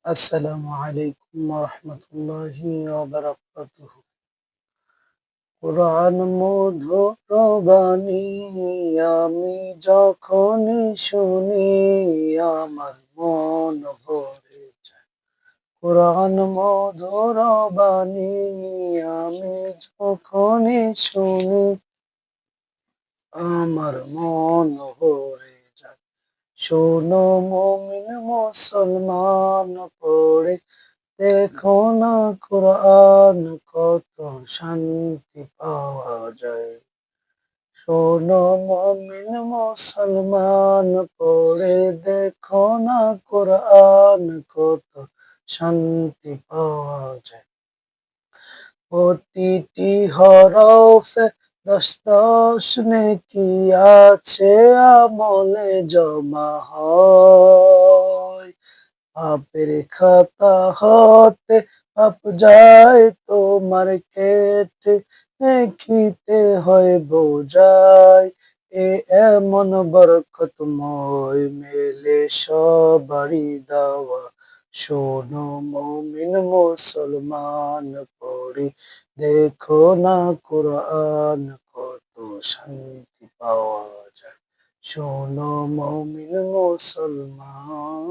আসসালামু আলাইকুম ওয়া বারাকাতুহু। কুরআন মধুর বাণী আমি যখনই শুনি আমার মন ভরে যায়। কুরআন মধুর বাণী আমি যখনই শুনি আমার মন ভরে যায়। শোনো মুমিন মুসলমান পড়ে দেখো না কোরআন কত শান্তি পাওয়া যায়। শোনো মুমিন মুসলমান পড়ে দেখো না কোরআন কত শান্তি পাওয়া যায়। প্রতিটি হরফে দশ দশ নেকি আছে আমলে জমা হয়। পাপের খাতা হতে পাপ যায় তোমার কেটে নেকিতে হয় বোঝাই। এমন বরকতময় মেলে সবারই দেওয়া। শোনো মুমিন মুসলমান পড়ি দেখো না কোরআন কত শান্তি পাওয়া যায়। শোনো মুমিন মুসলমান।